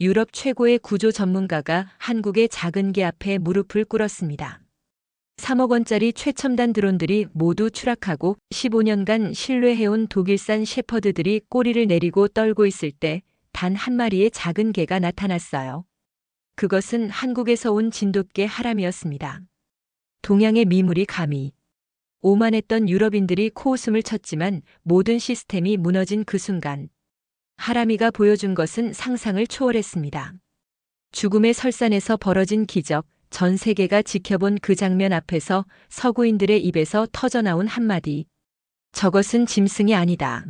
유럽 최고의 구조 전문가가 한국의 작은 개 앞에 무릎을 꿇었습니다. 3억 원짜리 최첨단 드론들이 모두 추락하고 15년간 신뢰해온 독일산 셰퍼드들이 꼬리를 내리고 떨고 있을 때 단 한 마리의 작은 개가 나타났어요. 그것은 한국에서 온 진돗개 하람이었습니다. 동양의 미물이 감히. 오만했던 유럽인들이 코웃음을 쳤지만 모든 시스템이 무너진 그 순간 하람이가 보여준 것은 상상을 초월했습니다. 죽음의 설산에서 벌어진 기적, 전 세계가 지켜본 그 장면 앞에서 서구인들의 입에서 터져나온 한마디. 저것은 짐승이 아니다.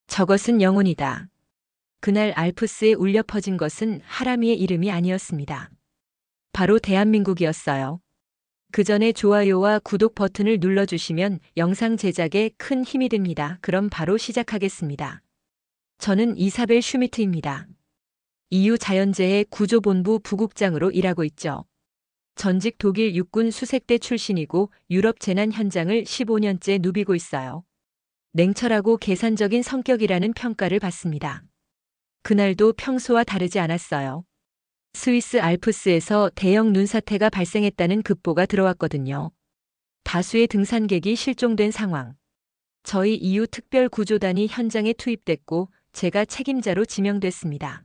저것은 영혼이다. 그날 알프스에 울려 퍼진 것은 하람이의 이름이 아니었습니다. 바로 대한민국이었어요. 그 전에 좋아요와 구독 버튼을 눌러주시면 영상 제작에 큰 힘이 됩니다. 그럼 바로 시작하겠습니다. 저는 이사벨 슈미트입니다. EU 자연재해 구조본부 부국장으로 일하고 있죠. 전직 독일 육군 수색대 출신이고 유럽 재난 현장을 15년째 누비고 있어요. 냉철하고 계산적인 성격이라는 평가를 받습니다. 그날도 평소와 다르지 않았어요. 스위스 알프스에서 대형 눈사태가 발생했다는 급보가 들어왔거든요. 다수의 등산객이 실종된 상황. 저희 EU 특별구조단이 현장에 투입됐고 제가 책임자로 지명됐습니다.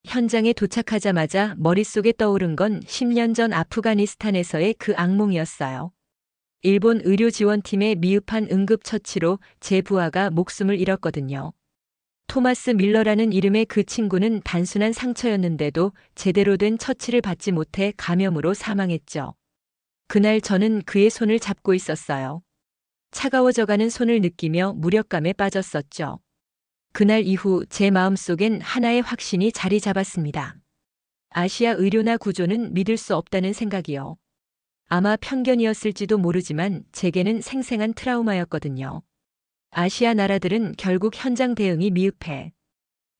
현장에 도착하자마자 머릿속에 떠오른 건 10년 전 아프가니스탄에서의 그 악몽이었어요. 일본 의료지원팀의 미흡한 응급처치로 제 부하가 목숨을 잃었거든요. 토마스 밀러라는 이름의 그 친구는 단순한 상처였는데도 제대로 된 처치를 받지 못해 감염으로 사망했죠. 그날 저는 그의 손을 잡고 있었어요. 차가워져가는 손을 느끼며 무력감에 빠졌었죠. 그날 이후 제 마음속엔 하나의 확신이 자리 잡았습니다. 아시아 의료나 구조는 믿을 수 없다는 생각이요. 아마 편견이었을지도 모르지만 제게는 생생한 트라우마였거든요. 아시아 나라들은 결국 현장 대응이 미흡해.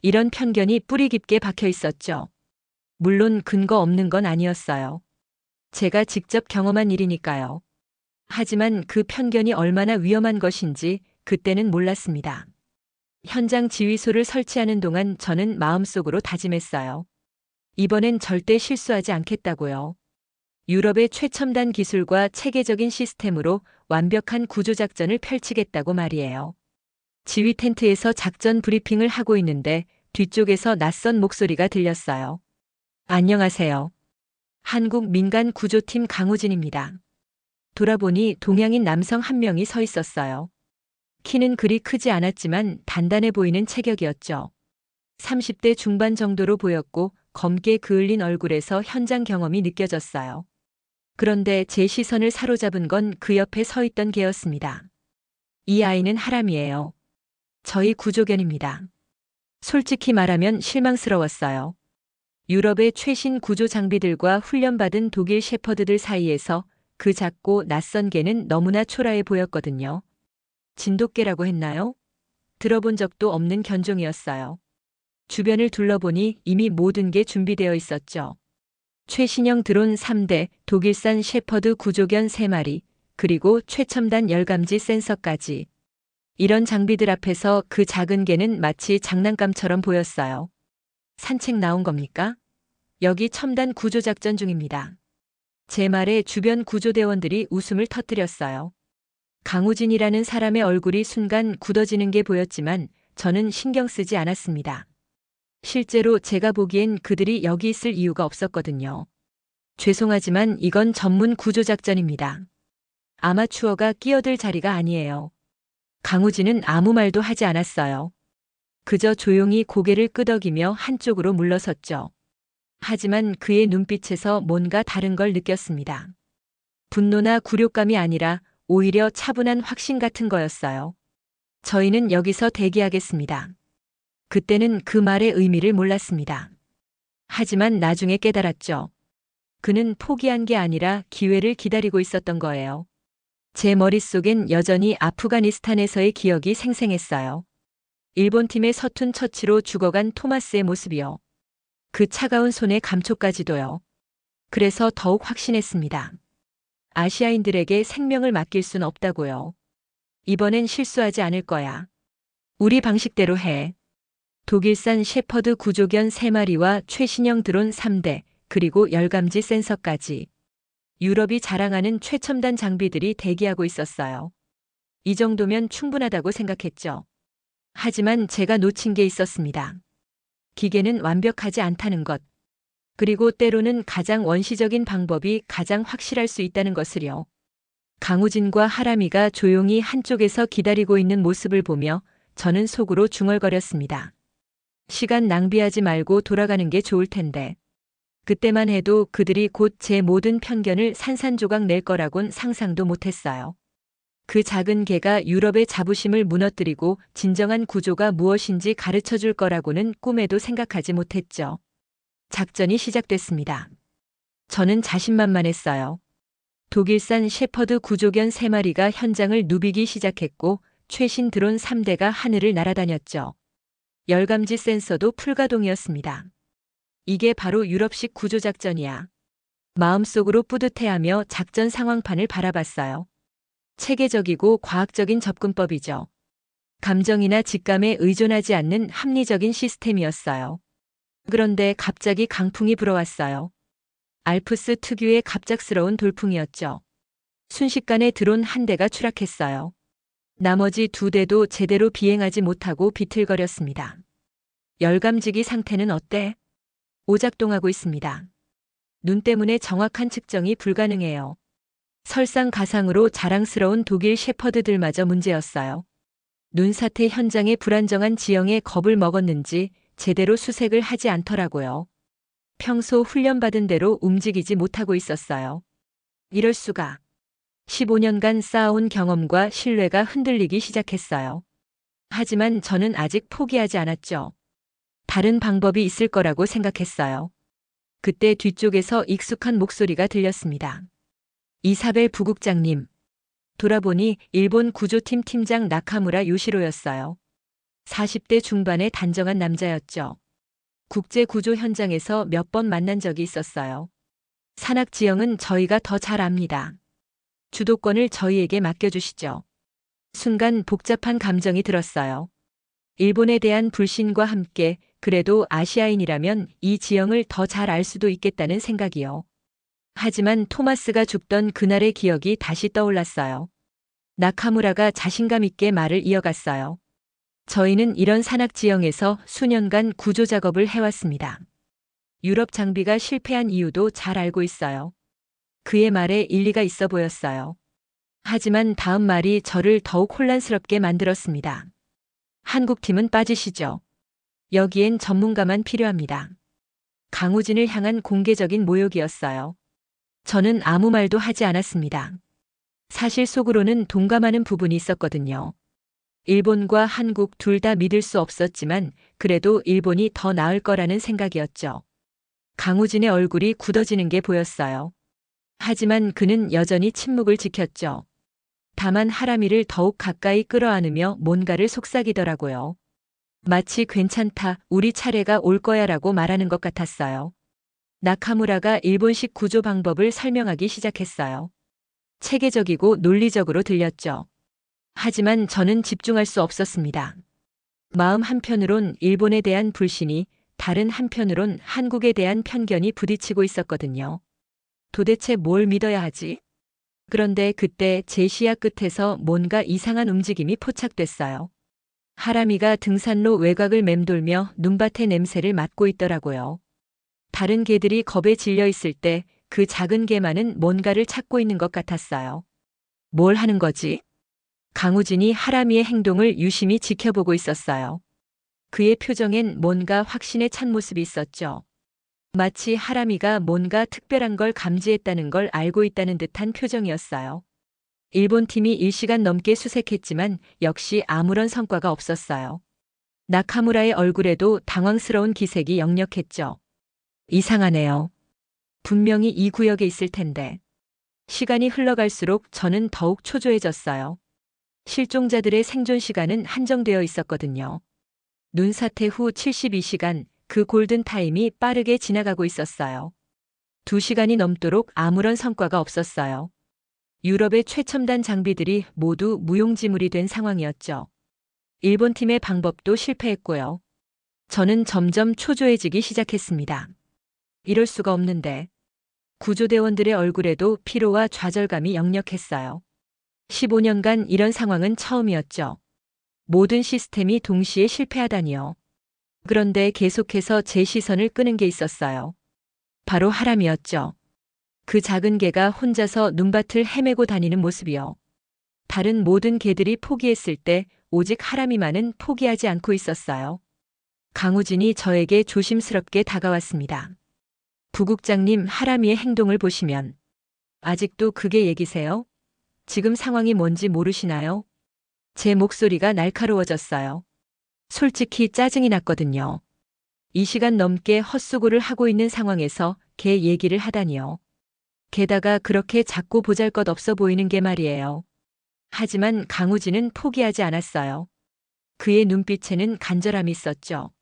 이런 편견이 뿌리 깊게 박혀 있었죠. 물론 근거 없는 건 아니었어요. 제가 직접 경험한 일이니까요. 하지만 그 편견이 얼마나 위험한 것인지 그때는 몰랐습니다. 현장 지휘소를 설치하는 동안 저는 마음속으로 다짐했어요. 이번엔 절대 실수하지 않겠다고요. 유럽의 최첨단 기술과 체계적인 시스템으로 완벽한 구조작전을 펼치겠다고 말이에요. 지휘 텐트에서 작전 브리핑을 하고 있는데 뒤쪽에서 낯선 목소리가 들렸어요. 안녕하세요. 한국 민간 구조팀 강우진입니다. 돌아보니 동양인 남성 한 명이 서 있었어요. 키는 그리 크지 않았지만 단단해 보이는 체격이었죠. 30대 중반 정도로 보였고 검게 그을린 얼굴에서 현장 경험이 느껴졌어요. 그런데 제 시선을 사로잡은 건 그 옆에 서 있던 개였습니다. 이 아이는 하람이에요. 저희 구조견입니다. 솔직히 말하면 실망스러웠어요. 유럽의 최신 구조 장비들과 훈련받은 독일 셰퍼드들 사이에서 그 작고 낯선 개는 너무나 초라해 보였거든요. 진돗개라고 했나요? 들어본 적도 없는 견종이었어요. 주변을 둘러보니 이미 모든 게 준비되어 있었죠. 최신형 드론 3대, 독일산 셰퍼드 구조견 3마리, 그리고 최첨단 열감지 센서까지. 이런 장비들 앞에서 그 작은 개는 마치 장난감처럼 보였어요. 산책 나온 겁니까? 여기 첨단 구조작전 중입니다. 제 말에 주변 구조대원들이 웃음을 터뜨렸어요. 강우진이라는 사람의 얼굴이 순간 굳어지는 게 보였지만 저는 신경 쓰지 않았습니다. 실제로 제가 보기엔 그들이 여기 있을 이유가 없었거든요. 죄송하지만 이건 전문 구조작전입니다. 아마추어가 끼어들 자리가 아니에요. 강우진은 아무 말도 하지 않았어요. 그저 조용히 고개를 끄덕이며 한쪽으로 물러섰죠. 하지만 그의 눈빛에서 뭔가 다른 걸 느꼈습니다. 분노나 굴욕감이 아니라 오히려 차분한 확신 같은 거였어요. 저희는 여기서 대기하겠습니다. 그때는 그 말의 의미를 몰랐습니다. 하지만 나중에 깨달았죠. 그는 포기한 게 아니라 기회를 기다리고 있었던 거예요. 제 머릿속엔 여전히 아프가니스탄에서의 기억이 생생했어요. 일본 팀의 서툰 처치로 죽어간 토마스의 모습이요. 그 차가운 손의 감촉까지도요. 그래서 더욱 확신했습니다. 아시아인들에게 생명을 맡길 순 없다고요. 이번엔 실수하지 않을 거야. 우리 방식대로 해. 독일산 셰퍼드 구조견 3마리와 최신형 드론 3대, 그리고 열감지 센서까지. 유럽이 자랑하는 최첨단 장비들이 대기하고 있었어요. 이 정도면 충분하다고 생각했죠. 하지만 제가 놓친 게 있었습니다. 기계는 완벽하지 않다는 것. 그리고 때로는 가장 원시적인 방법이 가장 확실할 수 있다는 것을요. 강우진과 하람이가 조용히 한쪽에서 기다리고 있는 모습을 보며 저는 속으로 중얼거렸습니다. 시간 낭비하지 말고 돌아가는 게 좋을 텐데. 그때만 해도 그들이 곧 제 모든 편견을 산산조각 낼 거라곤 상상도 못했어요. 그 작은 개가 유럽의 자부심을 무너뜨리고 진정한 구조가 무엇인지 가르쳐 줄 거라고는 꿈에도 생각하지 못했죠. 작전이 시작됐습니다. 저는 자신만만했어요. 독일산 셰퍼드 구조견 3마리가 현장을 누비기 시작했고 최신 드론 3대가 하늘을 날아다녔죠. 열감지 센서도 풀가동이었습니다. 이게 바로 유럽식 구조작전이야. 마음속으로 뿌듯해하며 작전 상황판을 바라봤어요. 체계적이고 과학적인 접근법이죠. 감정이나 직감에 의존하지 않는 합리적인 시스템이었어요. 그런데 갑자기 강풍이 불어왔어요. 알프스 특유의 갑작스러운 돌풍이었죠. 순식간에 드론 한 대가 추락했어요. 나머지 2대도 제대로 비행하지 못하고 비틀거렸습니다. 열감지기 상태는 어때? 오작동하고 있습니다. 눈 때문에 정확한 측정이 불가능해요. 설상가상으로 자랑스러운 독일 셰퍼드들마저 문제였어요. 눈사태 현장의 불안정한 지형에 겁을 먹었는지 제대로 수색을 하지 않더라고요. 평소 훈련받은 대로 움직이지 못하고 있었어요. 이럴 수가. 15년간 쌓아온 경험과 신뢰가 흔들리기 시작했어요. 하지만 저는 아직 포기하지 않았죠. 다른 방법이 있을 거라고 생각했어요. 그때 뒤쪽에서 익숙한 목소리가 들렸습니다. 이사벨 부국장님. 돌아보니 일본 구조팀 팀장 나카무라 요시로였어요. 40대 중반의 단정한 남자였죠. 국제 구조 현장에서 몇 번 만난 적이 있었어요. 산악 지형은 저희가 더 잘 압니다. 주도권을 저희에게 맡겨주시죠. 순간 복잡한 감정이 들었어요. 일본에 대한 불신과 함께 그래도 아시아인이라면 이 지형을 더 잘 알 수도 있겠다는 생각이요. 하지만 토마스가 죽던 그날의 기억이 다시 떠올랐어요. 나카무라가 자신감 있게 말을 이어갔어요. 저희는 이런 산악 지형에서 수년간 구조 작업을 해왔습니다. 유럽 장비가 실패한 이유도 잘 알고 있어요. 그의 말에 일리가 있어 보였어요. 하지만 다음 말이 저를 더욱 혼란스럽게 만들었습니다. 한국팀은 빠지시죠. 여기엔 전문가만 필요합니다. 강우진을 향한 공개적인 모욕이었어요. 저는 아무 말도 하지 않았습니다. 사실 속으로는 동감하는 부분이 있었거든요. 일본과 한국 둘 다 믿을 수 없었지만 그래도 일본이 더 나을 거라는 생각이었죠. 강우진의 얼굴이 굳어지는 게 보였어요. 하지만 그는 여전히 침묵을 지켰죠. 다만 하람이를 더욱 가까이 끌어안으며 뭔가를 속삭이더라고요. 마치 괜찮다, 우리 차례가 올 거야라고 말하는 것 같았어요. 나카무라가 일본식 구조 방법을 설명하기 시작했어요. 체계적이고 논리적으로 들렸죠. 하지만 저는 집중할 수 없었습니다. 마음 한편으론 일본에 대한 불신이, 다른 한편으론 한국에 대한 편견이 부딪히고 있었거든요. 도대체 뭘 믿어야 하지? 그런데 그때 제 시야 끝에서 뭔가 이상한 움직임이 포착됐어요. 하람이가 등산로 외곽을 맴돌며 눈밭의 냄새를 맡고 있더라고요. 다른 개들이 겁에 질려 있을 때 그 작은 개만은 뭔가를 찾고 있는 것 같았어요. 뭘 하는 거지? 강우진이 하람이의 행동을 유심히 지켜보고 있었어요. 그의 표정엔 뭔가 확신에 찬 모습이 있었죠. 마치 하람이가 뭔가 특별한 걸 감지했다는 걸 알고 있다는 듯한 표정이었어요. 일본 팀이 1시간 넘게 수색했지만 역시 아무런 성과가 없었어요. 나카무라의 얼굴에도 당황스러운 기색이 역력했죠. 이상하네요. 분명히 이 구역에 있을 텐데. 시간이 흘러갈수록 저는 더욱 초조해졌어요. 실종자들의 생존 시간은 한정되어 있었거든요. 눈사태 후 72시간, 그 골든타임이 빠르게 지나가고 있었어요. 2시간이 넘도록 아무런 성과가 없었어요. 유럽의 최첨단 장비들이 모두 무용지물이 된 상황이었죠. 일본 팀의 방법도 실패했고요. 저는 점점 초조해지기 시작했습니다. 이럴 수가 없는데. 구조대원들의 얼굴에도 피로와 좌절감이 역력했어요. 15년간 이런 상황은 처음이었죠. 모든 시스템이 동시에 실패하다니요. 그런데 계속해서 제 시선을 끄는 게 있었어요. 바로 하람이었죠. 그 작은 개가 혼자서 눈밭을 헤매고 다니는 모습이요. 다른 모든 개들이 포기했을 때 오직 하람이만은 포기하지 않고 있었어요. 강우진이 저에게 조심스럽게 다가왔습니다. 부국장님, 하람이의 행동을 보시면 아직도 그게 얘기세요? 지금 상황이 뭔지 모르시나요? 제 목소리가 날카로워졌어요. 솔직히 짜증이 났거든요. 이 시간 넘게 헛수고를 하고 있는 상황에서 걔 얘기를 하다니요. 게다가 그렇게 작고 보잘것없어 보이는 게 말이에요. 하지만 강우진은 포기하지 않았어요. 그의 눈빛에는 간절함이 있었죠.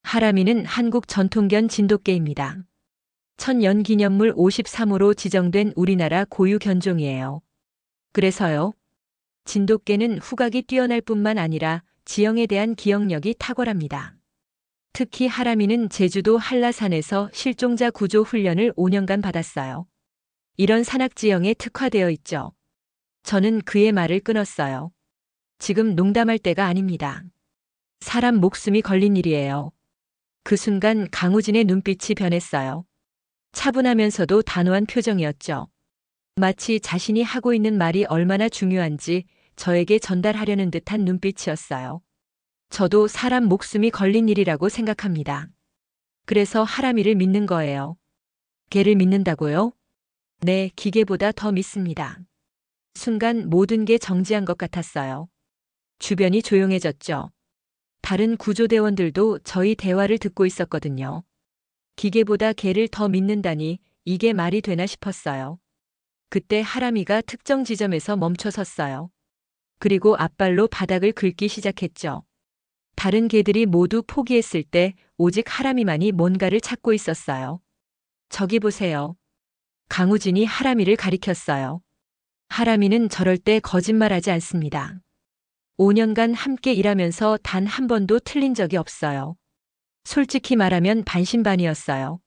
하람이는 한국 전통견 진돗개입니다. 천연기념물 53호로 지정된 우리나라 고유 견종이에요. 그래서요. 진돗개는 후각이 뛰어날 뿐만 아니라 지형에 대한 기억력이 탁월합니다. 특히 하람이는 제주도 한라산에서 실종자 구조 훈련을 5년간 받았어요. 이런 산악지형에 특화되어 있죠. 저는 그의 말을 끊었어요. 지금 농담할 때가 아닙니다. 사람 목숨이 걸린 일이에요. 그 순간 강우진의 눈빛이 변했어요. 차분하면서도 단호한 표정이었죠. 마치 자신이 하고 있는 말이 얼마나 중요한지 저에게 전달하려는 듯한 눈빛이었어요. 저도 사람 목숨이 걸린 일이라고 생각합니다. 그래서 하람이를 믿는 거예요. 걔를 믿는다고요? 네, 기계보다 더 믿습니다. 순간 모든 게 정지한 것 같았어요. 주변이 조용해졌죠. 다른 구조대원들도 저희 대화를 듣고 있었거든요. 기계보다 걔를 더 믿는다니 이게 말이 되나 싶었어요. 그때 하람이가 특정 지점에서 멈춰 섰어요. 그리고 앞발로 바닥을 긁기 시작했죠. 다른 개들이 모두 포기했을 때 오직 하람이만이 뭔가를 찾고 있었어요. 저기 보세요. 강우진이 하람이를 가리켰어요. 하람이는 저럴 때 거짓말하지 않습니다. 5년간 함께 일하면서 단 한 번도 틀린 적이 없어요. 솔직히 말하면 반신반의였어요.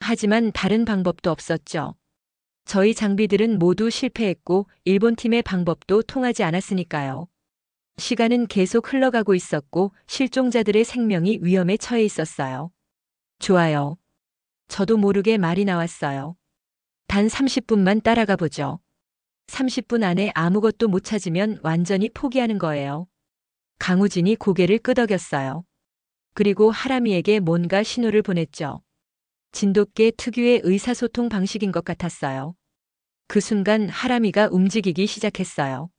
하지만 다른 방법도 없었죠. 저희 장비들은 모두 실패했고 일본 팀의 방법도 통하지 않았으니까요. 시간은 계속 흘러가고 있었고 실종자들의 생명이 위험에 처해 있었어요. 좋아요. 저도 모르게 말이 나왔어요. 단 30분만 따라가 보죠. 30분 안에 아무것도 못 찾으면 완전히 포기하는 거예요. 강우진이 고개를 끄덕였어요. 그리고 하람이에게 뭔가 신호를 보냈죠. 진돗개 특유의 의사소통 방식인 것 같았어요. 그 순간 하람이가 움직이기 시작했어요.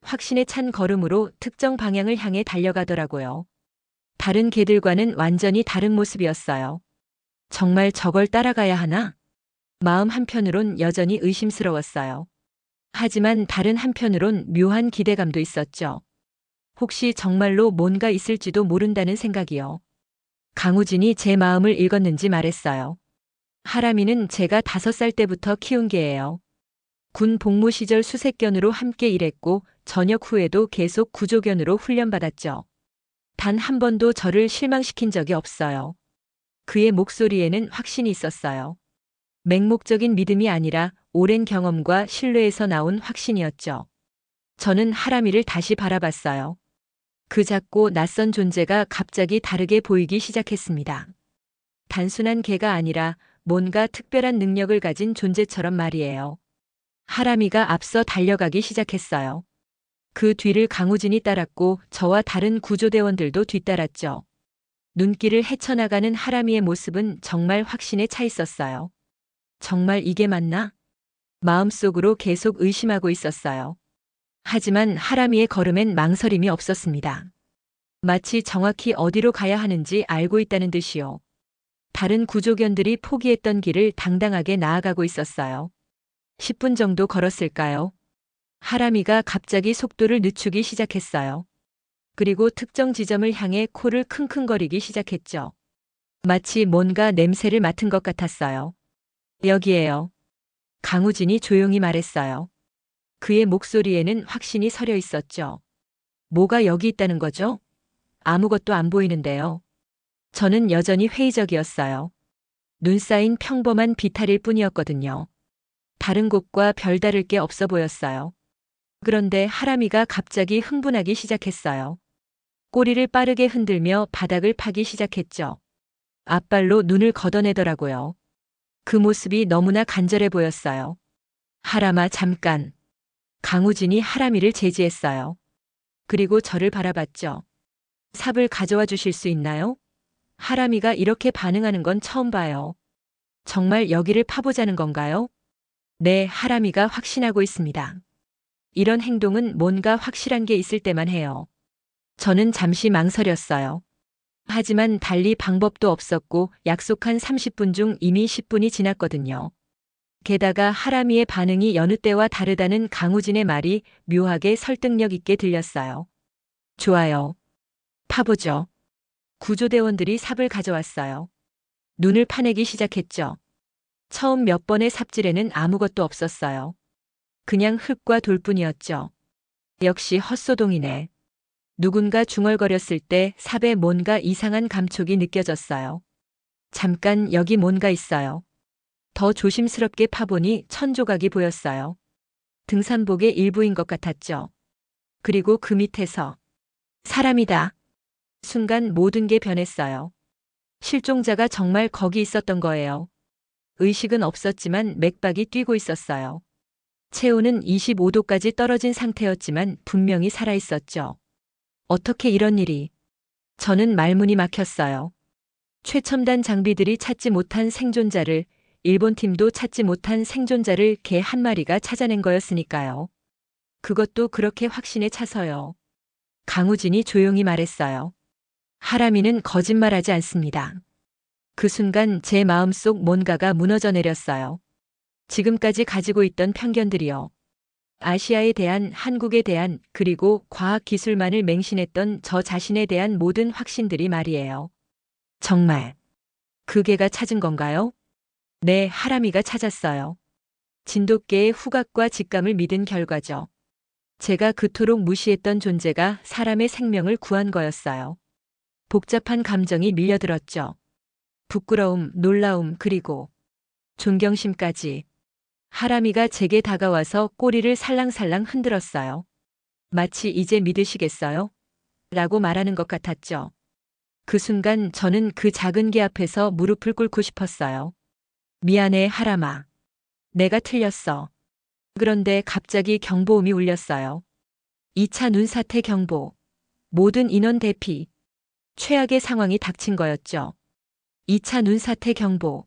확신에 찬 걸음으로 특정 방향을 향해 달려가더라고요. 다른 개들과는 완전히 다른 모습이었어요. 정말 저걸 따라가야 하나? 마음 한편으론 여전히 의심스러웠어요. 하지만 다른 한편으론 묘한 기대감도 있었죠. 혹시 정말로 뭔가 있을지도 모른다는 생각이요. 강우진이 제 마음을 읽었는지 말했어요. 하람이는 제가 5살 때부터 키운 개예요. 군 복무 시절 수색견으로 함께 일했고 전역 후에도 계속 구조견으로 훈련받았죠. 단 한 번도 저를 실망시킨 적이 없어요. 그의 목소리에는 확신이 있었어요. 맹목적인 믿음이 아니라 오랜 경험과 신뢰에서 나온 확신이었죠. 저는 하람이를 다시 바라봤어요. 그 작고 낯선 존재가 갑자기 다르게 보이기 시작했습니다. 단순한 개가 아니라 뭔가 특별한 능력을 가진 존재처럼 말이에요. 하람이가 앞서 달려가기 시작했어요. 그 뒤를 강우진이 따랐고 저와 다른 구조대원들도 뒤따랐죠. 눈길을 헤쳐나가는 하람이의 모습은 정말 확신에 차 있었어요. 정말 이게 맞나? 마음속으로 계속 의심하고 있었어요. 하지만 하람이의 걸음엔 망설임이 없었습니다. 마치 정확히 어디로 가야 하는지 알고 있다는 듯이요. 다른 구조견들이 포기했던 길을 당당하게 나아가고 있었어요. 10분 정도 걸었을까요? 하람이가 갑자기 속도를 늦추기 시작했어요. 그리고 특정 지점을 향해 코를 킁킁거리기 시작했죠. 마치 뭔가 냄새를 맡은 것 같았어요. 여기에요. 강우진이 조용히 말했어요. 그의 목소리에는 확신이 서려 있었죠. 뭐가 여기 있다는 거죠? 아무것도 안 보이는데요. 저는 여전히 회의적이었어요. 눈 쌓인 평범한 비탈일 뿐이었거든요. 다른 곳과 별다를 게 없어 보였어요. 그런데 하람이가 갑자기 흥분하기 시작했어요. 꼬리를 빠르게 흔들며 바닥을 파기 시작했죠. 앞발로 눈을 걷어내더라고요. 그 모습이 너무나 간절해 보였어요. 하람아, 잠깐. 강우진이 하람이를 제지했어요. 그리고 저를 바라봤죠. 삽을 가져와 주실 수 있나요? 하람이가 이렇게 반응하는 건 처음 봐요. 정말 여기를 파보자는 건가요? 네, 하람이가 확신하고 있습니다. 이런 행동은 뭔가 확실한 게 있을 때만 해요. 저는 잠시 망설였어요. 하지만 달리 방법도 없었고 약속한 30분 중 이미 10분이 지났거든요. 게다가 하람이의 반응이 여느 때와 다르다는 강우진의 말이 묘하게 설득력 있게 들렸어요. 좋아요. 파보죠. 구조대원들이 삽을 가져왔어요. 눈을 파내기 시작했죠. 처음 몇 번의 삽질에는 아무것도 없었어요. 그냥 흙과 돌뿐이었죠. 역시 헛소동이네. 누군가 중얼거렸을 때 삽에 뭔가 이상한 감촉이 느껴졌어요. 잠깐, 여기 뭔가 있어요. 더 조심스럽게 파보니 천조각이 보였어요. 등산복의 일부인 것 같았죠. 그리고 그 밑에서 사람이다. 순간 모든 게 변했어요. 실종자가 정말 거기 있었던 거예요. 의식은 없었지만 맥박이 뛰고 있었어요. 체온은 25도까지 떨어진 상태였지만 분명히 살아있었죠. 어떻게 이런 일이? 저는 말문이 막혔어요. 최첨단 장비들이 찾지 못한 생존자를, 일본 팀도 찾지 못한 생존자를 개 한 마리가 찾아낸 거였으니까요. 그것도 그렇게 확신에 차서요. 강우진이 조용히 말했어요. 하람이는 거짓말하지 않습니다. 그 순간 제 마음속 뭔가가 무너져 내렸어요. 지금까지 가지고 있던 편견들이요. 아시아에 대한, 한국에 대한, 그리고 과학기술만을 맹신했던 저 자신에 대한 모든 확신들이 말이에요. 정말 그 개가 찾은 건가요? 네, 하람이가 찾았어요. 진돗개의 후각과 직감을 믿은 결과죠. 제가 그토록 무시했던 존재가 사람의 생명을 구한 거였어요. 복잡한 감정이 밀려들었죠. 부끄러움, 놀라움, 그리고 존경심까지. 하람이가 제게 다가와서 꼬리를 살랑살랑 흔들었어요. 마치 이제 믿으시겠어요? 라고 말하는 것 같았죠. 그 순간 저는 그 작은 개 앞에서 무릎을 꿇고 싶었어요. 미안해, 하람아. 내가 틀렸어. 그런데 갑자기 경보음이 울렸어요. 2차 눈사태 경보. 모든 인원 대피. 최악의 상황이 닥친 거였죠. 2차 눈사태 경보.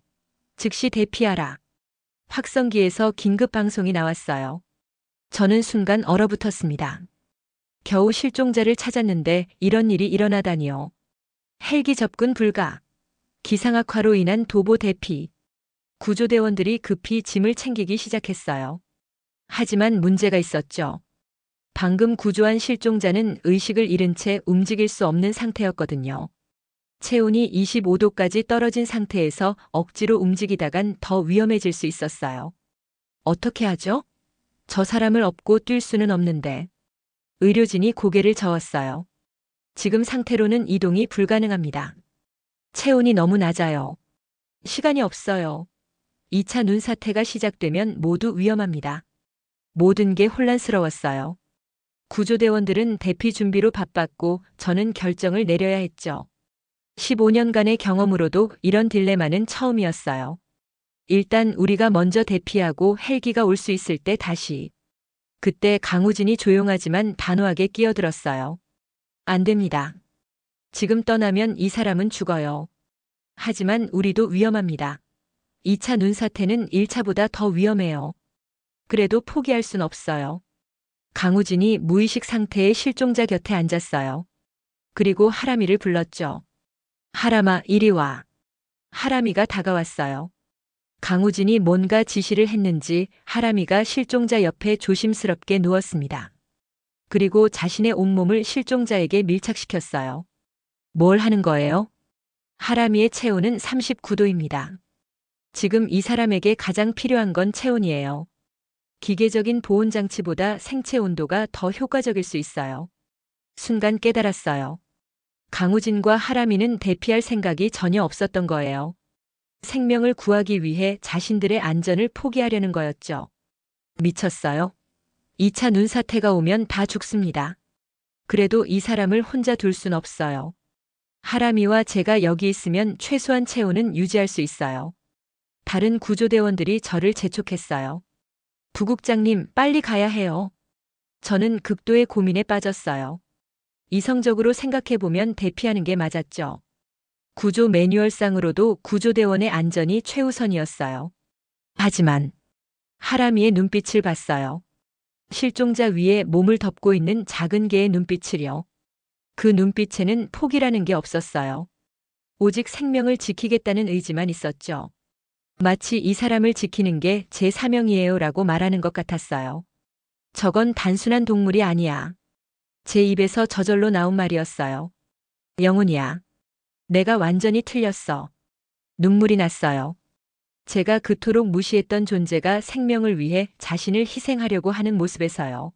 즉시 대피하라. 확성기에서 긴급 방송이 나왔어요. 저는 순간 얼어붙었습니다. 겨우 실종자를 찾았는데 이런 일이 일어나다니요. 헬기 접근 불가. 기상악화로 인한 도보 대피. 구조대원들이 급히 짐을 챙기기 시작했어요. 하지만 문제가 있었죠. 방금 구조한 실종자는 의식을 잃은 채 움직일 수 없는 상태였거든요. 체온이 25도까지 떨어진 상태에서 억지로 움직이다간 더 위험해질 수 있었어요. 어떻게 하죠? 저 사람을 업고 뛸 수는 없는데. 의료진이 고개를 저었어요. 지금 상태로는 이동이 불가능합니다. 체온이 너무 낮아요. 시간이 없어요. 2차 눈사태가 시작되면 모두 위험합니다. 모든 게 혼란스러웠어요. 구조대원들은 대피 준비로 바빴고 저는 결정을 내려야 했죠. 15년간의 경험으로도 이런 딜레마는 처음이었어요. 일단 우리가 먼저 대피하고 헬기가 올 수 있을 때 다시. 그때 강우진이 조용하지만 단호하게 끼어들었어요. 안 됩니다. 지금 떠나면 이 사람은 죽어요. 하지만 우리도 위험합니다. 2차 눈사태는 1차보다 더 위험해요. 그래도 포기할 순 없어요. 강우진이 무의식 상태의 실종자 곁에 앉았어요. 그리고 하람이를 불렀죠. 하람아, 이리 와. 하람이가 다가왔어요. 강우진이 뭔가 지시를 했는지 하람이가 실종자 옆에 조심스럽게 누웠습니다. 그리고 자신의 온몸을 실종자에게 밀착시켰어요. 뭘 하는 거예요? 하람이의 체온은 39도입니다. 지금 이 사람에게 가장 필요한 건 체온이에요. 기계적인 보온장치보다 생체 온도가 더 효과적일 수 있어요. 순간 깨달았어요. 강우진과 하람이는 대피할 생각이 전혀 없었던 거예요. 생명을 구하기 위해 자신들의 안전을 포기하려는 거였죠. 미쳤어요. 2차 눈사태가 오면 다 죽습니다. 그래도 이 사람을 혼자 둘 순 없어요. 하람이와 제가 여기 있으면 최소한 체온은 유지할 수 있어요. 다른 구조대원들이 저를 재촉했어요. 부국장님, 빨리 가야 해요. 저는 극도의 고민에 빠졌어요. 이성적으로 생각해보면 대피하는 게 맞았죠. 구조 매뉴얼상으로도 구조대원의 안전이 최우선이었어요. 하지만 하람이의 눈빛을 봤어요. 실종자 위에 몸을 덮고 있는 작은 개의 눈빛을요. 그 눈빛에는 포기라는 게 없었어요. 오직 생명을 지키겠다는 의지만 있었죠. 마치 이 사람을 지키는 게 제 사명이에요 라고 말하는 것 같았어요. 저건 단순한 동물이 아니야. 제 입에서 저절로 나온 말이었어요. 영훈이야. 내가 완전히 틀렸어. 눈물이 났어요. 제가 그토록 무시했던 존재가 생명을 위해 자신을 희생하려고 하는 모습에서요.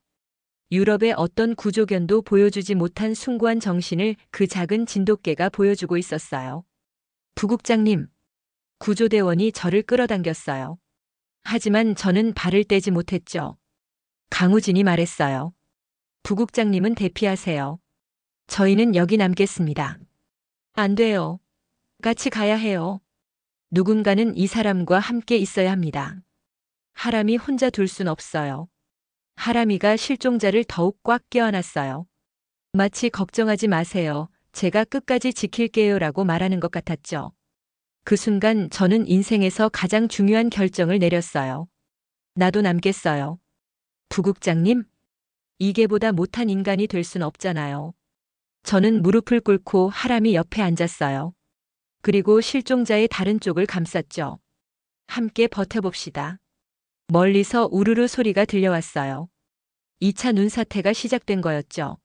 유럽의 어떤 구조견도 보여주지 못한 숭고한 정신을 그 작은 진돗개가 보여주고 있었어요. 부국장님. 구조대원이 저를 끌어당겼어요. 하지만 저는 발을 떼지 못했죠. 강우진이 말했어요. 부국장님은 대피하세요. 저희는 여기 남겠습니다. 안 돼요. 같이 가야 해요. 누군가는 이 사람과 함께 있어야 합니다. 하람이 혼자 둘 순 없어요. 하람이가 실종자를 더욱 꽉 껴안았어요. 마치 걱정하지 마세요. 제가 끝까지 지킬게요 라고 말하는 것 같았죠. 그 순간 저는 인생에서 가장 중요한 결정을 내렸어요. 나도 남겠어요. 부국장님? 이게보다 못한 인간이 될 순 없잖아요. 저는 무릎을 꿇고 하람이 옆에 앉았어요. 그리고 실종자의 다른 쪽을 감쌌죠. 함께 버텨봅시다. 멀리서 우르르 소리가 들려왔어요. 2차 눈사태가 시작된 거였죠.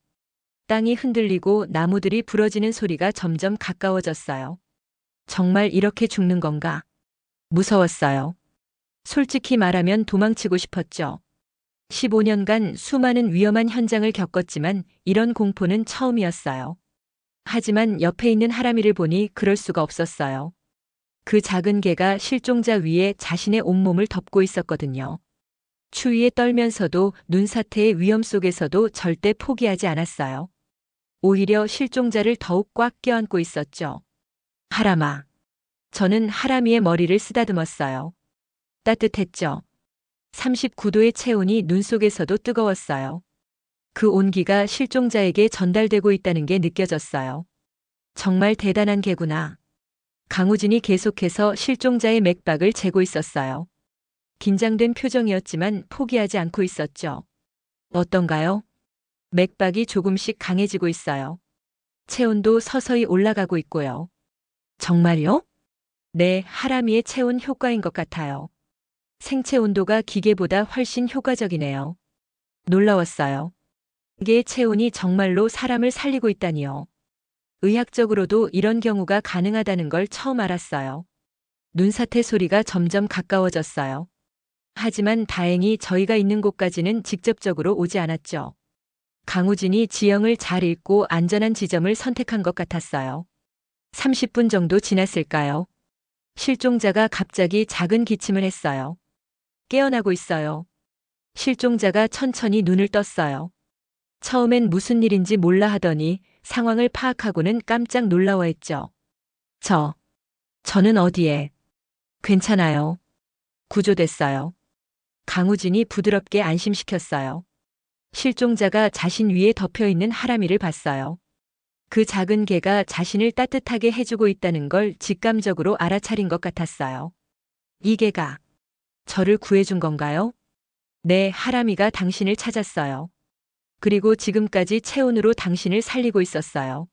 땅이 흔들리고 나무들이 부러지는 소리가 점점 가까워졌어요. 정말 이렇게 죽는 건가? 무서웠어요. 솔직히 말하면 도망치고 싶었죠. 15년간 수많은 위험한 현장을 겪었지만 이런 공포는 처음이었어요. 하지만 옆에 있는 하람이를 보니 그럴 수가 없었어요. 그 작은 개가 실종자 위에 자신의 온몸을 덮고 있었거든요. 추위에 떨면서도 눈사태의 위험 속에서도 절대 포기하지 않았어요. 오히려 실종자를 더욱 꽉 껴안고 있었죠. 하람아. 저는 하람이의 머리를 쓰다듬었어요. 따뜻했죠. 39도의 체온이 눈 속에서도 뜨거웠어요. 그 온기가 실종자에게 전달되고 있다는 게 느껴졌어요. 정말 대단한 개구나. 강우진이 계속해서 실종자의 맥박을 재고 있었어요. 긴장된 표정이었지만 포기하지 않고 있었죠. 어떤가요? 맥박이 조금씩 강해지고 있어요. 체온도 서서히 올라가고 있고요. 정말요? 네, 하람이의 체온 효과인 것 같아요. 생체 온도가 기계보다 훨씬 효과적이네요. 놀라웠어요. 기계의 체온이 정말로 사람을 살리고 있다니요. 의학적으로도 이런 경우가 가능하다는 걸 처음 알았어요. 눈사태 소리가 점점 가까워졌어요. 하지만 다행히 저희가 있는 곳까지는 직접적으로 오지 않았죠. 강우진이 지형을 잘 읽고 안전한 지점을 선택한 것 같았어요. 30분 정도 지났을까요? 실종자가 갑자기 작은 기침을 했어요. 깨어나고 있어요. 실종자가 천천히 눈을 떴어요. 처음엔 무슨 일인지 몰라 하더니 상황을 파악하고는 깜짝 놀라워했죠. 저는 어디에? 괜찮아요. 구조됐어요. 강우진이 부드럽게 안심시켰어요. 실종자가 자신 위에 덮여있는 하람이를 봤어요. 그 작은 개가 자신을 따뜻하게 해주고 있다는 걸 직감적으로 알아차린 것 같았어요. 이 개가 저를 구해준 건가요? 네, 하람이가 당신을 찾았어요. 그리고 지금까지 체온으로 당신을 살리고 있었어요.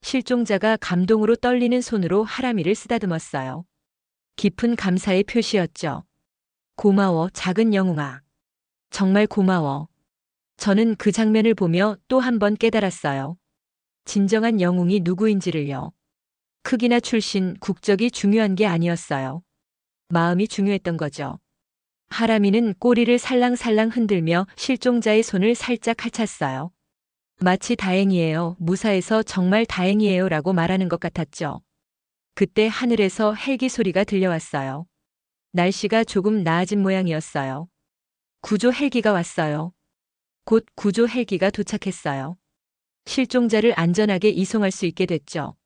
실종자가 감동으로 떨리는 손으로 하람이를 쓰다듬었어요. 깊은 감사의 표시였죠. 고마워, 작은 영웅아. 정말 고마워. 저는 그 장면을 보며 또 한 번 깨달았어요. 진정한 영웅이 누구인지를요. 크기나 출신, 국적이 중요한 게 아니었어요. 마음이 중요했던 거죠. 하람이는 꼬리를 살랑살랑 흔들며 실종자의 손을 살짝 핥았어요. 마치 다행이에요, 무사해서 정말 다행이에요 라고 말하는 것 같았죠. 그때 하늘에서 헬기 소리가 들려왔어요. 날씨가 조금 나아진 모양이었어요. 구조 헬기가 왔어요. 곧 구조 헬기가 도착했어요. 실종자를 안전하게 이송할 수 있게 됐죠.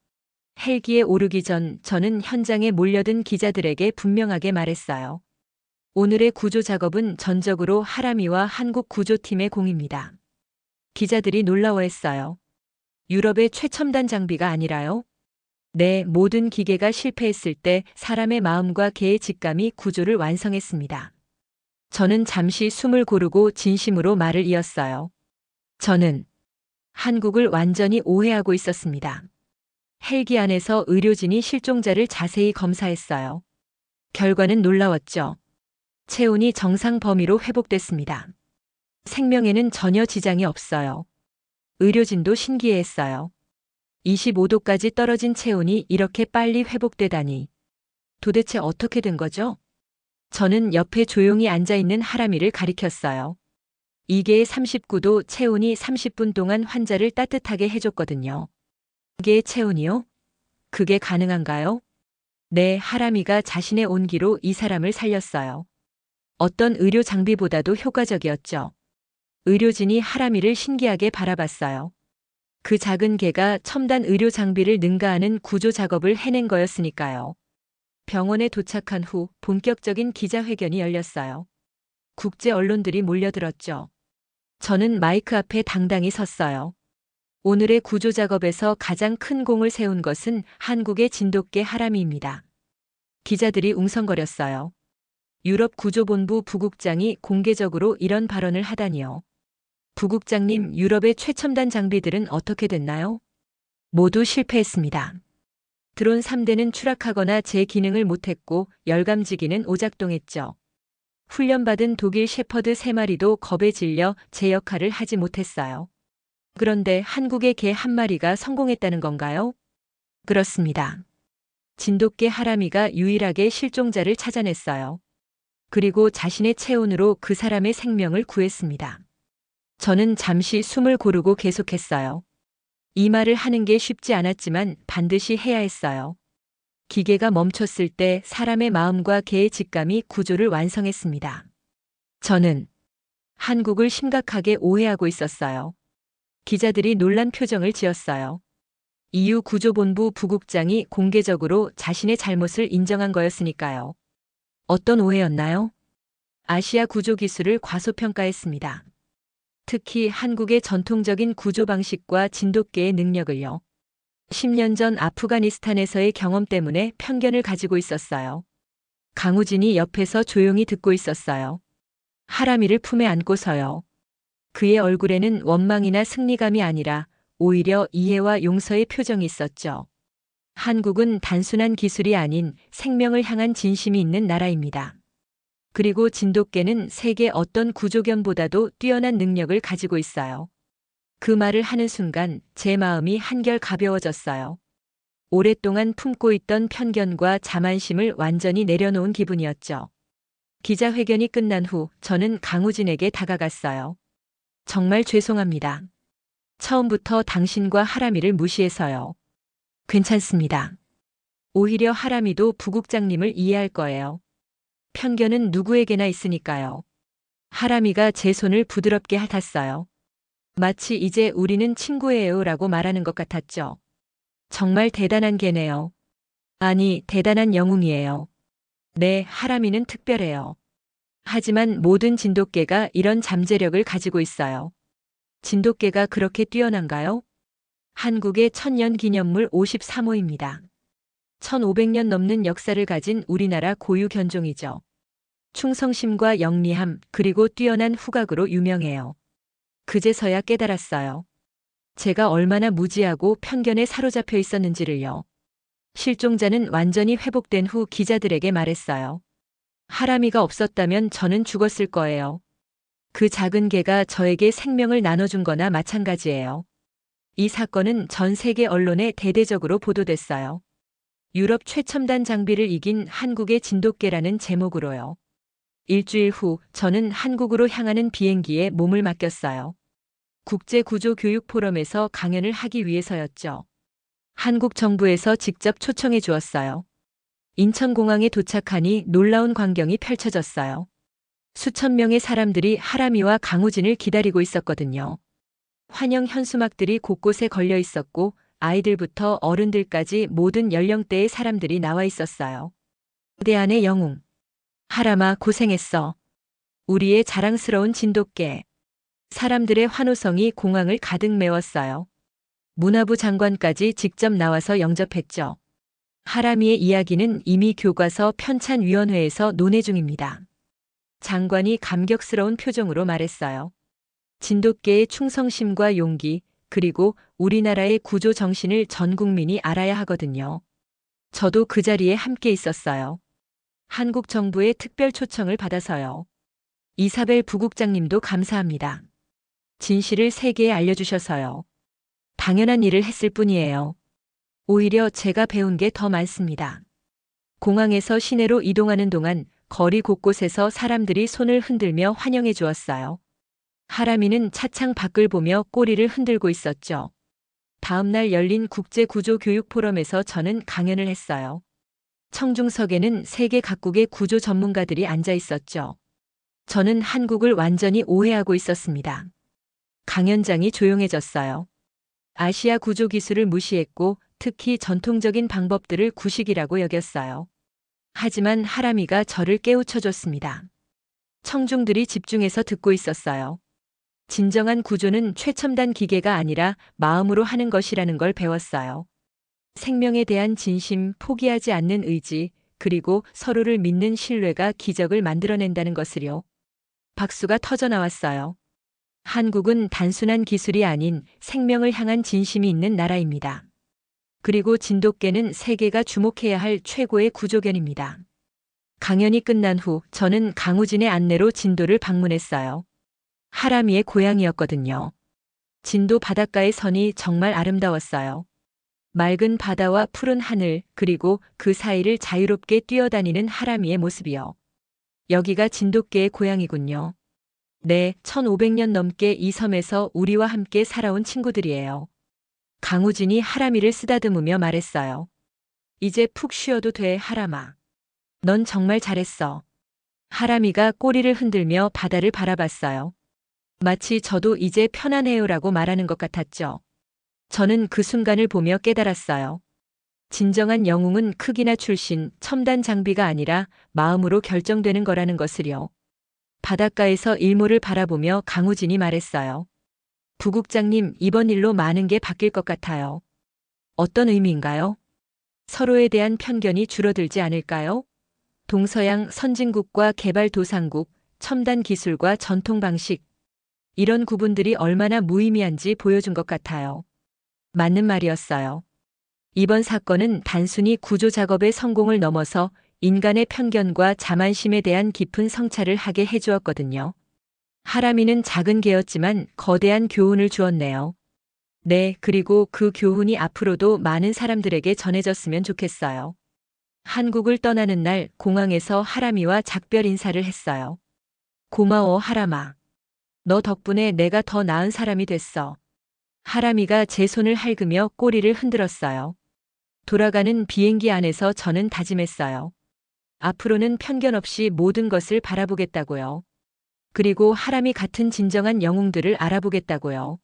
헬기에 오르기 전 저는 현장에 몰려든 기자들에게 분명하게 말했어요. 오늘의 구조 작업은 전적으로 하라미와 한국 구조팀의 공입니다. 기자들이 놀라워했어요. 유럽의 최첨단 장비가 아니라요? 네, 모든 기계가 실패했을 때 사람의 마음과 개의 직감이 구조를 완성했습니다. 저는 잠시 숨을 고르고 진심으로 말을 이었어요. 저는 한국을 완전히 오해하고 있었습니다. 헬기 안에서 의료진이 실종자를 자세히 검사했어요. 결과는 놀라웠죠. 체온이 정상 범위로 회복됐습니다. 생명에는 전혀 지장이 없어요. 의료진도 신기해했어요. 25도까지 떨어진 체온이 이렇게 빨리 회복되다니. 도대체 어떻게 된 거죠? 저는 옆에 조용히 앉아있는 하람이를 가리켰어요. 이게 39도 체온이 30분 동안 환자를 따뜻하게 해줬거든요. 이게 체온이요? 그게 가능한가요? 네, 하람이가 자신의 온기로 이 사람을 살렸어요. 어떤 의료 장비보다도 효과적이었죠. 의료진이 하람이를 신기하게 바라봤어요. 그 작은 개가 첨단 의료 장비를 능가하는 구조 작업을 해낸 거였으니까요. 병원에 도착한 후 본격적인 기자회견이 열렸어요. 국제 언론들이 몰려들었죠. 저는 마이크 앞에 당당히 섰어요. 오늘의 구조 작업에서 가장 큰 공을 세운 것은 한국의 진돗개 하람이입니다. 기자들이 웅성거렸어요. 유럽 구조본부 부국장이 공개적으로 이런 발언을 하다니요. 부국장님, 유럽의 최첨단 장비들은 어떻게 됐나요? 모두 실패했습니다. 드론 3대는 추락하거나 제 기능을 못했고 열감지기는 오작동했죠. 훈련받은 독일 셰퍼드 3마리도 겁에 질려 제 역할을 하지 못했어요. 그런데 한국의 개 1마리가 성공했다는 건가요? 그렇습니다. 진돗개 하람이가 유일하게 실종자를 찾아냈어요. 그리고 자신의 체온으로 그 사람의 생명을 구했습니다. 저는 잠시 숨을 고르고 계속했어요. 이 말을 하는 게 쉽지 않았지만 반드시 해야 했어요. 기계가 멈췄을 때 사람의 마음과 개의 직감이 구조를 완성했습니다. 저는 한국을 심각하게 오해하고 있었어요. 기자들이 놀란 표정을 지었어요. EU 구조본부 부국장이 공개적으로 자신의 잘못을 인정한 거였으니까요. 어떤 오해였나요? 아시아 구조 기술을 과소평가했습니다. 특히 한국의 전통적인 구조 방식과 진돗개의 능력을요. 10년 전 아프가니스탄에서의 경험 때문에 편견을 가지고 있었어요. 강우진이 옆에서 조용히 듣고 있었어요. 하람이를 품에 안고서요. 그의 얼굴에는 원망이나 승리감이 아니라 오히려 이해와 용서의 표정이 있었죠. 한국은 단순한 기술이 아닌 생명을 향한 진심이 있는 나라입니다. 그리고 진돗개는 세계 어떤 구조견보다도 뛰어난 능력을 가지고 있어요. 그 말을 하는 순간 제 마음이 한결 가벼워졌어요. 오랫동안 품고 있던 편견과 자만심을 완전히 내려놓은 기분이었죠. 기자회견이 끝난 후 저는 강우진에게 다가갔어요. 정말 죄송합니다. 처음부터 당신과 하람이를 무시해서요. 괜찮습니다. 오히려 하람이도 부국장님을 이해할 거예요. 편견은 누구에게나 있으니까요. 하람이가 제 손을 부드럽게 핥았어요. 마치 이제 우리는 친구예요 라고 말하는 것 같았죠. 정말 대단한 개네요. 아니, 대단한 영웅이에요. 네, 하람이는 특별해요. 하지만 모든 진돗개가 이런 잠재력을 가지고 있어요. 진돗개가 그렇게 뛰어난가요? 한국의 천년 기념물 53호입니다. 1500년 넘는 역사를 가진 우리나라 고유 견종이죠. 충성심과 영리함 그리고 뛰어난 후각으로 유명해요. 그제서야 깨달았어요. 제가 얼마나 무지하고 편견에 사로잡혀 있었는지를요. 실종자는 완전히 회복된 후 기자들에게 말했어요. 하람이가 없었다면 저는 죽었을 거예요. 그 작은 개가 저에게 생명을 나눠준 거나 마찬가지예요. 이 사건은 전 세계 언론에 대대적으로 보도됐어요. 유럽 최첨단 장비를 이긴 한국의 진돗개라는 제목으로요. 일주일 후 저는 한국으로 향하는 비행기에 몸을 맡겼어요. 국제구조교육포럼에서 강연을 하기 위해서였죠. 한국 정부에서 직접 초청해 주었어요. 인천공항에 도착하니 놀라운 광경이 펼쳐졌어요. 수천 명의 사람들이 하람이와 강우진을 기다리고 있었거든요. 환영 현수막들이 곳곳에 걸려 있었고 아이들부터 어른들까지 모든 연령대의 사람들이 나와 있었어요. 무대 안의 영웅. 하람아 고생했어. 우리의 자랑스러운 진돗개. 사람들의 환호성이 공항을 가득 메웠어요. 문화부 장관까지 직접 나와서 영접했죠. 하람이의 이야기는 이미 교과서 편찬위원회에서 논의 중입니다. 장관이 감격스러운 표정으로 말했어요. 진돗개의 충성심과 용기, 그리고 우리나라의 구조 정신을 전 국민이 알아야 하거든요. 저도 그 자리에 함께 있었어요. 한국 정부의 특별 초청을 받아서요. 이사벨 부국장님도 감사합니다. 진실을 세계에 알려주셔서요. 당연한 일을 했을 뿐이에요. 오히려 제가 배운 게 더 많습니다. 공항에서 시내로 이동하는 동안 거리 곳곳에서 사람들이 손을 흔들며 환영해 주었어요. 하람이는 차창 밖을 보며 꼬리를 흔들고 있었죠. 다음 날 열린 국제구조교육포럼에서 저는 강연을 했어요. 청중석에는 세계 각국의 구조 전문가들이 앉아 있었죠. 저는 한국을 완전히 오해하고 있었습니다. 강연장이 조용해졌어요. 아시아 구조 기술을 무시했고 특히 전통적인 방법들을 구식이라고 여겼어요. 하지만 하람이가 저를 깨우쳐줬습니다. 청중들이 집중해서 듣고 있었어요. 진정한 구조는 최첨단 기계가 아니라 마음으로 하는 것이라는 걸 배웠어요. 생명에 대한 진심, 포기하지 않는 의지, 그리고 서로를 믿는 신뢰가 기적을 만들어낸다는 것을요. 박수가 터져 나왔어요. 한국은 단순한 기술이 아닌 생명을 향한 진심이 있는 나라입니다. 그리고 진돗개는 세계가 주목해야 할 최고의 구조견입니다. 강연이 끝난 후 저는 강우진의 안내로 진도를 방문했어요. 하람이의 고향이었거든요. 진도 바닷가의 선이 정말 아름다웠어요. 맑은 바다와 푸른 하늘, 그리고 그 사이를 자유롭게 뛰어다니는 하람이의 모습이요. 여기가 진돗개의 고향이군요. 네, 1500년 넘게 이 섬에서 우리와 함께 살아온 친구들이에요. 강우진이 하람이를 쓰다듬으며 말했어요. 이제 푹 쉬어도 돼, 하람아. 넌 정말 잘했어. 하람이가 꼬리를 흔들며 바다를 바라봤어요. 마치 저도 이제 편안해요라고 말하는 것 같았죠. 저는 그 순간을 보며 깨달았어요. 진정한 영웅은 크기나 출신, 첨단 장비가 아니라 마음으로 결정되는 거라는 것을요. 바닷가에서 일몰을 바라보며 강우진이 말했어요. 부국장님, 이번 일로 많은 게 바뀔 것 같아요. 어떤 의미인가요? 서로에 대한 편견이 줄어들지 않을까요? 동서양 선진국과 개발도상국, 첨단 기술과 전통 방식. 이런 구분들이 얼마나 무의미한지 보여준 것 같아요. 맞는 말이었어요. 이번 사건은 단순히 구조 작업의 성공을 넘어서 인간의 편견과 자만심에 대한 깊은 성찰을 하게 해주었거든요. 하람이는 작은 개였지만 거대한 교훈을 주었네요. 네, 그리고 그 교훈이 앞으로도 많은 사람들에게 전해졌으면 좋겠어요. 한국을 떠나는 날 공항에서 하람이와 작별 인사를 했어요. 고마워, 하람아. 너 덕분에 내가 더 나은 사람이 됐어. 하람이가 제 손을 핥으며 꼬리를 흔들었어요. 돌아가는 비행기 안에서 저는 다짐했어요. 앞으로는 편견 없이 모든 것을 바라보겠다고요. 그리고 하람이 같은 진정한 영웅들을 알아보겠다고요.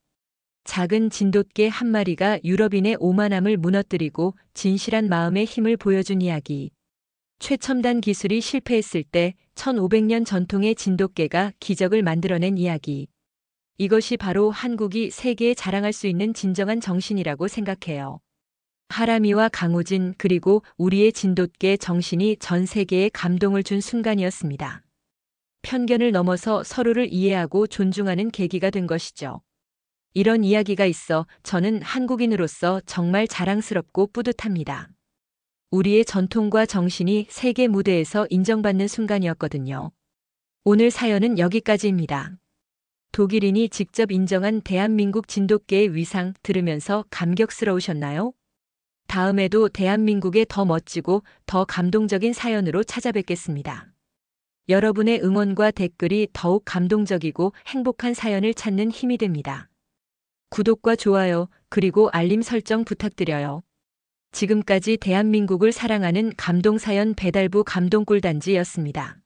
작은 진돗개 한 마리가 유럽인의 오만함을 무너뜨리고 진실한 마음의 힘을 보여준 이야기. 최첨단 기술이 실패했을 때 1500년 전통의 진돗개가 기적을 만들어낸 이야기. 이것이 바로 한국이 세계에 자랑할 수 있는 진정한 정신이라고 생각해요. 하람이와 강우진 그리고 우리의 진돗개 정신이 전 세계에 감동을 준 순간이었습니다. 편견을 넘어서 서로를 이해하고 존중하는 계기가 된 것이죠. 이런 이야기가 있어 저는 한국인으로서 정말 자랑스럽고 뿌듯합니다. 우리의 전통과 정신이 세계 무대에서 인정받는 순간이었거든요. 오늘 사연은 여기까지입니다. 독일인이 직접 인정한 대한민국 진돗개의 위상 들으면서 감격스러우셨나요? 다음에도 대한민국의 더 멋지고 더 감동적인 사연으로 찾아뵙겠습니다. 여러분의 응원과 댓글이 더욱 감동적이고 행복한 사연을 찾는 힘이 됩니다. 구독과 좋아요, 그리고 알림 설정 부탁드려요. 지금까지 대한민국을 사랑하는 감동사연 배달부 감동꿀단지였습니다.